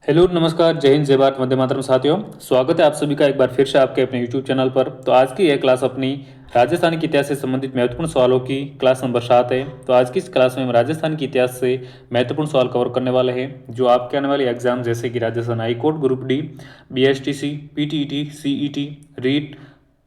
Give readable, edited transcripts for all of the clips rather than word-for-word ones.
Hello नमस्कार, जय हिंद, जय भारत, वंदे मातरम। साथियों, स्वागत है आप सभी का एक बार फिर से आपके अपने यूट्यूब चैनल पर। तो आज की यह क्लास अपनी राजस्थान के इतिहास से संबंधित महत्वपूर्ण सवालों की क्लास नंबर 7 है। तो आज की इस क्लास में हम राजस्थान के इतिहास से महत्वपूर्ण सवाल कवर करने वाले हैं जो आपके आने वाले एग्जाम जैसे कि Rajasthan high court group D, BSTC, PTET, CET, REET,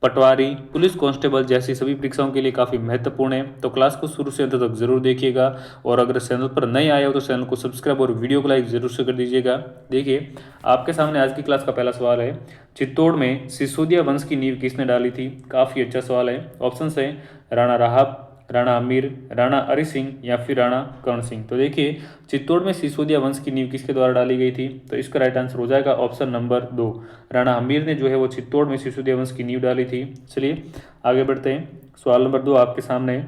patwari, police constable जैसी सभी परीक्षाओं के लिए काफ़ी महत्वपूर्ण है। तो क्लास को शुरू से अंत तक जरूर देखिएगा और अगर चैनल पर नए आए हो तो चैनल को सब्सक्राइब और वीडियो को लाइक जरूर से कर दीजिएगा। देखिए, आपके सामने आज की क्लास का पहला सवाल है, चित्तौड़ में सिसोदिया वंश की नींव किसने डाली थी? काफ़ी अच्छा सवाल है। ऑप्शन है राणा राहब, राणा अमीर, राणा हरि सिंह या फिर राणा कर्ण सिंह। तो देखिए, चित्तौड़ में सिसोदिया वंश की नींव किसके द्वारा डाली गई थी? तो इसका राइट आंसर हो जाएगा ऑप्शन नंबर 2, राणा हमीर ने जो है वो चित्तौड़ में सिसोदिया वंश की नींव डाली थी। चलिए आगे बढ़ते हैं। सवाल नंबर 2 आपके सामने,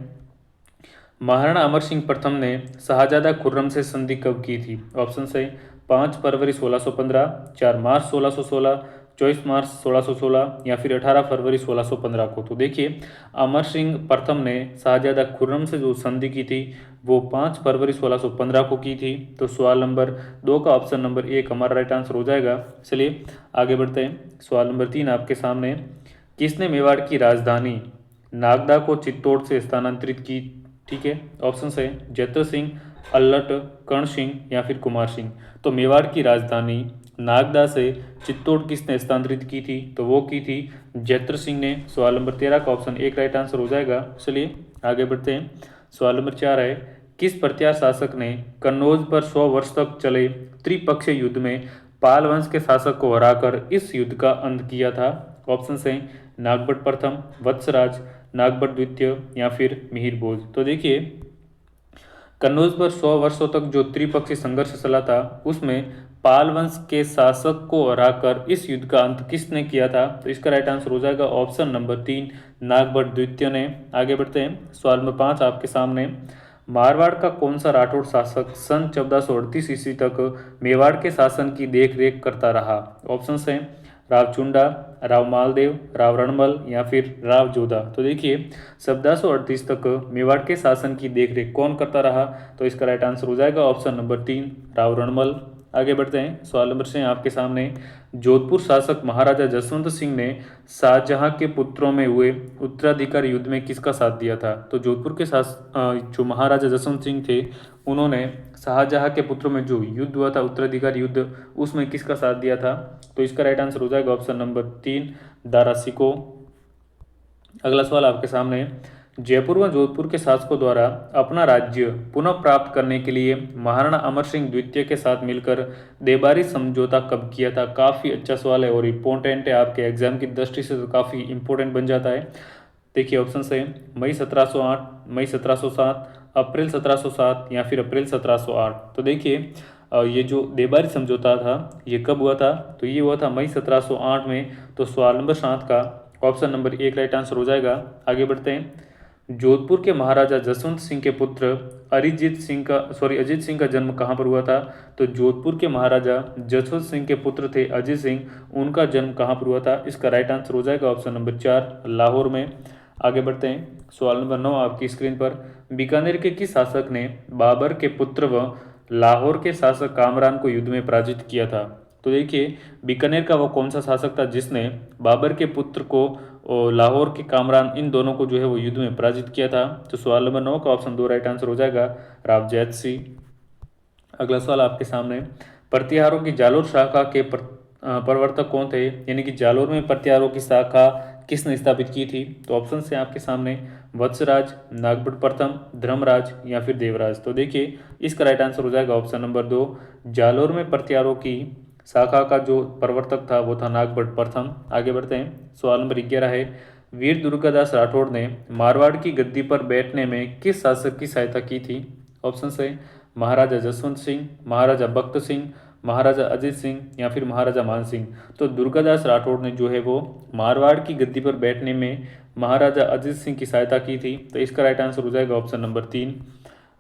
महाराणा अमर सिंह प्रथम ने शाहजादा खुर्रम से संधि कब की थी? ऑप्शन है 5 फरवरी 1615, 4 मार्च 1616, 24 मार्च 1616 या फिर 18 फरवरी 1615 को। तो देखिए, अमर सिंह प्रथम ने शाहजादा खुर्रम से जो संधि की थी वो 5 फरवरी 1615 को की थी। तो सवाल नंबर 2 का ऑप्शन नंबर 1 हमारा राइट आंसर हो जाएगा। चलिए आगे बढ़ते हैं। सवाल नंबर 3 आपके सामने, किसने मेवाड़ की राजधानी नागदा को चित्तौड़ से स्थानांतरित की? ठीक है, ऑप्शन है जैत्र सिंह, अल्लट, कर्ण सिंह या फिर कुमार सिंह। तो मेवाड़ की राजधानी नागदा से चित्तौड़ किसने स्थानांतरित की थी? तो वो की थी जैत्र सिंह ने। सवाल नंबर 13 का ऑप्शन 1 राइट आंसर हो जाएगा। चलिए आगे बढ़ते हैं। सवाल नंबर 4 है, किस प्रत्यार शासक ने कन्नौज पर 100 वर्ष तक चले त्रिपक्षीय युद्ध में पाल वंश के शासक को हराकर इस युद्ध का अंत किया था? ऑप्शन है नागभट्ट प्रथम, वत्सराज, नागभट्ट द्वितीय या फिर मिहिर भोज। तो देखिए, कन्नौज पर 100 वर्षों तक जो त्रिपक्षीय संघर्ष चला था उसमें पाल वंश के शासक को हराकर इस युद्ध का अंत किसने किया था? तो इसका राइट आंसर हो जाएगा ऑप्शन नंबर 3, नागभट्ट द्वितीय ने। आगे बढ़ते हैं। सवाल नंबर 5 आपके सामने, मारवाड़ का कौन सा राठौड़ शासक सन 1438 ईस्वी तक मेवाड़ के शासन की देखरेख करता रहा? ऑप्शन है राव चुंडा, राव मालदेव, राव रणमल या फिर राव जोधा। तो देखिए, 1438 तक मेवाड़ के शासन की देखरेख कौन करता रहा? तो इसका राइट आंसर हो जाएगा ऑप्शन नंबर 3, राव रणमल। आगे बढ़ते हैं। सवाल नंबर 6 आपके सामने, जोधपुर शासक महाराजा जसवंत सिंह ने शाहजहां के पुत्रों में हुए उत्तराधिकार युद्ध में किसका साथ दिया था? तो जोधपुर के जो महाराजा जसवंत सिंह थे उन्होंने शाहजहां के पुत्रों में जो युद्ध हुआ था उत्तराधिकार युद्ध, उसमें किसका साथ दिया था? तो इसका राइट आंसर हो जाएगा ऑप्शन नंबर 3, दारा सिकों। अगला सवाल आपके सामने है, जयपुर व जोधपुर के शासकों द्वारा अपना राज्य पुनः प्राप्त करने के लिए महाराणा अमर सिंह द्वितीय के साथ मिलकर देबारी समझौता कब किया था? काफ़ी अच्छा सवाल है और इम्पोर्टेंट है, आपके एग्जाम की दृष्टि से तो काफ़ी इंपॉर्टेंट बन जाता है। देखिए, ऑप्शन है मई 1708, मई 1707, अप्रैल 1707 या फिर अप्रैल 1708। तो देखिए, ये जो देबारी समझौता था ये कब हुआ था? तो ये हुआ था मई 1708 में। तो सवाल नंबर 7 का ऑप्शन नंबर 1 राइट आंसर हो जाएगा। आगे बढ़ते हैं। जोधपुर के महाराजा जसवंत सिंह के पुत्र अरिजीत सिंह का अजीत सिंह का जन्म कहाँ पर हुआ था? तो जोधपुर के महाराजा जसवंत सिंह के पुत्र थे अजीत सिंह, उनका जन्म कहाँ पर हुआ था? इसका राइट आंसर हो जाएगा ऑप्शन नंबर 4, लाहौर में। आगे बढ़ते हैं। सवाल नंबर 9 आपकी स्क्रीन पर, बीकानेर के किस शासक ने बाबर के पुत्र व लाहौर के शासक कामरान को युद्ध में पराजित किया था? तो देखिए, बीकानेर का वो कौन सा शासक था जिसने बाबर के पुत्र को और लाहौर के कामरान, इन दोनों को जो है वो युद्ध में पराजित किया था? तो सवाल नंबर 9 का ऑप्शन 2 राइट आंसर हो जाएगा, राव जैत सिंह। अगला सवाल आपके सामने, प्रतिहारों की जालोर शाखा के प्रवर्तक कौन थे? यानी कि जालोर में प्रतिहारों की शाखा किसने स्थापित की थी? तो ऑप्शन है आपके सामने वत्सराज, नागभट्ट प्रथम, धर्मराज या फिर देवराज। तो देखिए, इसका राइट आंसर हो जाएगा ऑप्शन नंबर 2, जालोर में प्रतिहारों की शाखा का जो प्रवर्तक था वो था नागभट्ट प्रथम। आगे बढ़ते हैं। सवाल नंबर 11 है, वीर दुर्गादास राठौड़ ने मारवाड़ की गद्दी पर बैठने में किस शासक की सहायता की थी? ऑप्शन है महाराजा जसवंत सिंह, महाराजा बख्त सिंह, महाराजा अजीत सिंह या फिर महाराजा मान सिंह। तो दुर्गादास राठौड़ ने जो है वो मारवाड़ की गद्दी पर बैठने में महाराजा अजीत सिंह की सहायता की थी। तो इसका राइट आंसर हो जाएगा ऑप्शन नंबर 3।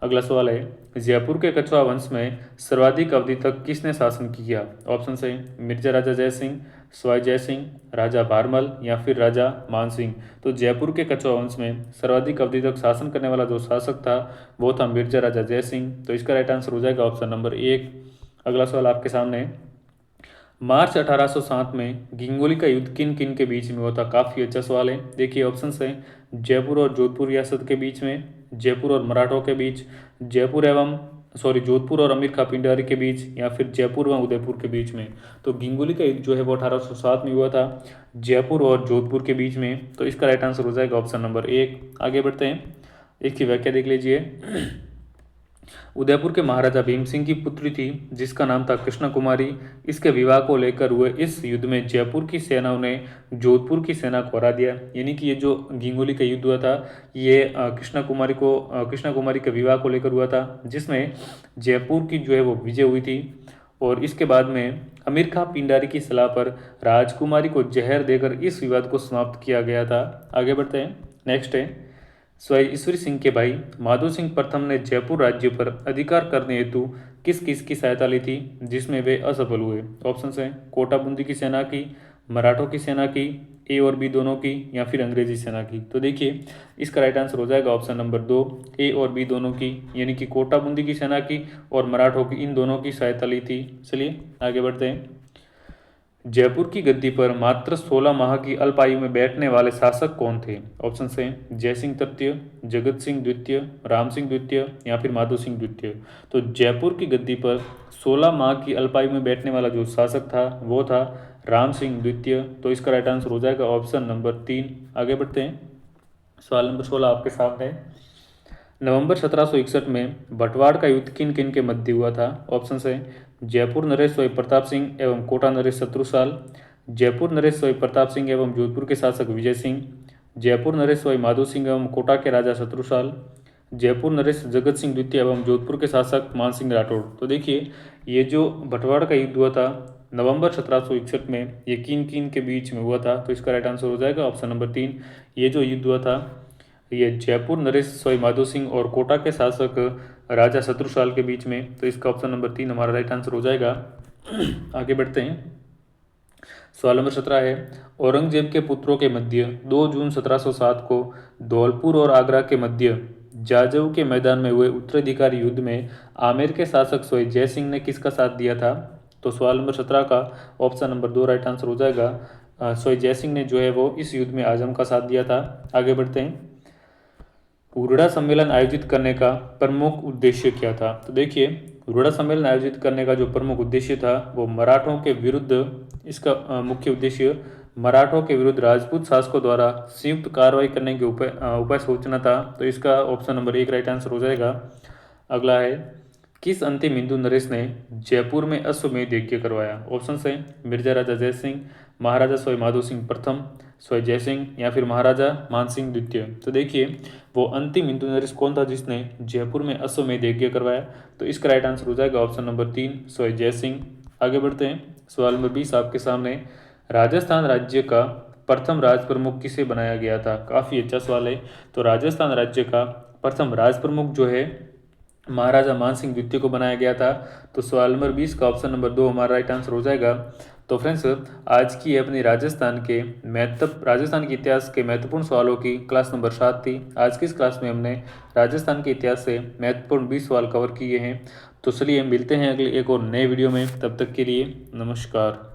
अगला सवाल है, जयपुर के कछवा वंश में सर्वाधिक अवधि तक किसने शासन किया? ऑप्शन है मिर्जा राजा जय सिंह, सवाई जय सिंह, राजा भारमल या फिर राजा मान सिंह। तो जयपुर के कछवा वंश में सर्वाधिक अवधि तक शासन करने वाला जो शासक था वो था मिर्जा राजा जय सिंह। तो इसका राइट आंसर हो जाएगा ऑप्शन नंबर 1। अगला सवाल आपके सामने है, मार्च 1807 में गिंगोली का युद्ध किन किन के बीच में हुआ था? काफ़ी अच्छा सवाल है। देखिए ऑप्शन है जयपुर और जोधपुर रियासत के बीच में, जयपुर और मराठों के बीच, जोधपुर और अमीर खां पिंडारी के बीच, या फिर जयपुर व उदयपुर के बीच में। तो गिंगोली का युद्ध जो है वो 1807 में हुआ था जयपुर और जोधपुर के बीच में। तो इसका राइट आंसर हो जाएगा ऑप्शन नंबर 1। आगे बढ़ते हैं, इसकी व्याख्या देख लीजिए। उदयपुर के महाराजा भीम सिंह की पुत्री थी जिसका नाम था कृष्णा कुमारी। इसके विवाह को लेकर हुए इस युद्ध में जयपुर की सेनाओं ने जोधपुर की सेना को हरा दिया। यानी कि ये जो गिंगोली का युद्ध हुआ था ये कृष्णा कुमारी के विवाह को लेकर हुआ था, जिसमें जयपुर की जो है वो विजय हुई थी। और इसके बाद में अमीर खां पिंडारी की सलाह पर राजकुमारी को जहर देकर इस विवाद को समाप्त किया गया था। आगे बढ़ते हैं, नेक्स्ट है स्वयं ईश्वरी सिंह के भाई माधो सिंह प्रथम ने जयपुर राज्य पर अधिकार करने हेतु किस किस की सहायता ली थी जिसमें वे असफल हुए? ऑप्शन है कोटा बूंदी की सेना की, मराठों की सेना की, ए और बी दोनों की, या फिर अंग्रेजी सेना की। तो देखिए इसका राइट आंसर हो जाएगा ऑप्शन नंबर 2, ए और बी दोनों की, यानी कि कोटा बूंदी की सेना की और मराठों की, इन दोनों की सहायता ली थी। चलिए आगे बढ़ते हैं। जयपुर की गद्दी पर मात्र 16 माह की अल्प आयु में बैठने वाले शासक कौन थे? ऑप्शन है जयसिंह तृतीय, जगत सिंह द्वितीय, राम सिंह द्वितीय, या फिर माधो सिंह द्वितीय। तो जयपुर की गद्दी पर 16 माह की अल्प आयु में बैठने वाला जो शासक था वो था राम सिंह द्वितीय। तो इसका राइट आंसर हो जाएगा ऑप्शन नंबर 3। आगे बढ़ते हैं, सवाल नंबर 16 आपके सामने। नवंबर 1761 में बटवाड़ का युद्ध किन किन के मध्य हुआ था? ऑप्शन है जयपुर नरेश स्वयं प्रताप सिंह एवं कोटा नरेश शत्रुसाल, जयपुर नरेश स्वयं प्रताप सिंह एवं जोधपुर के शासक विजय सिंह, जयपुर नरेश स्वयं माधो सिंह एवं कोटा के राजा शत्रुसाल, जयपुर नरेश जगत सिंह द्वितीय एवं जोधपुर के शासक मान सिंह राठौड़। तो देखिए ये जो बटवाड़ का युद्ध हुआ था नवंबर 1761 में, ये किन किन के बीच में हुआ था? तो इसका राइट आंसर हो जाएगा ऑप्शन नंबर 3। ये जो युद्ध हुआ था ये जयपुर नरेश स्वयं माधो सिंह और कोटा के शासक राजा शत्रुसाल के बीच में। तो इसका ऑप्शन नंबर 3 हमारा राइट आंसर हो जाएगा। आगे बढ़ते हैं, सवाल नंबर 17 है औरंगजेब के पुत्रों के मध्य 2 जून 1707 को धौलपुर और आगरा के मध्य जाजऊ के मैदान में हुए उत्तराधिकारी युद्ध में आमेर के शासक स्वयं जय सिंह ने किसका साथ दिया था? तो सवाल नंबर 17 का ऑप्शन नंबर 2 राइट आंसर हो जाएगा। स्वयं जय सिंह ने जो है वो इस युद्ध में आजम का साथ दिया था। आगे बढ़ते हैं, हुरडा सम्मेलन आयोजित करने का प्रमुख उद्देश्य क्या था? तो देखिए हुरडा सम्मेलन आयोजित करने का जो प्रमुख उद्देश्य था वो मराठों के विरुद्ध, इसका मुख्य उद्देश्य मराठों के विरुद्ध राजपूत शासकों द्वारा संयुक्त कार्रवाई करने के उपाय सोचना था। तो इसका ऑप्शन नंबर 1 राइट आंसर हो जाएगा। अगला है किस अंतिम हिंदू नरेश ने जयपुर में अश्वमेध यज्ञ करवाया? ऑप्शन है मिर्जा राजा जय सिंह, महाराजा स्वयं माधो सिंह प्रथम, स्वयं जय सिंह, या फिर महाराजा मान सिंह द्वितीय। तो देखिए वो अंतिम हिंदू नरेश कौन था जिसने जयपुर में अश्वमेध यज्ञ करवाया? तो इसका राइट आंसर हो जाएगा ऑप्शन नंबर 3 स्वयं जय सिंह। आगे बढ़ते हैं, सवाल नंबर 20 आपके सामने। राजस्थान राज्य का प्रथम राज प्रमुख किसे बनाया गया था? काफ़ी अच्छा सवाल है। तो राजस्थान राज्य का प्रथम राज प्रमुख जो है महाराजा मान सिंह द्वितीय को बनाया गया था। तो सवाल नंबर 20 का ऑप्शन नंबर 2 हमारा राइट आंसर हो जाएगा। तो फ्रेंड्स आज की अपनी राजस्थान के इतिहास के महत्वपूर्ण सवालों की क्लास नंबर 7 थी। आज की इस क्लास में हमने राजस्थान के इतिहास से महत्वपूर्ण 20 सवाल कवर किए हैं। तो चलिए मिलते हैं अगले एक और नए वीडियो में, तब तक के लिए नमस्कार।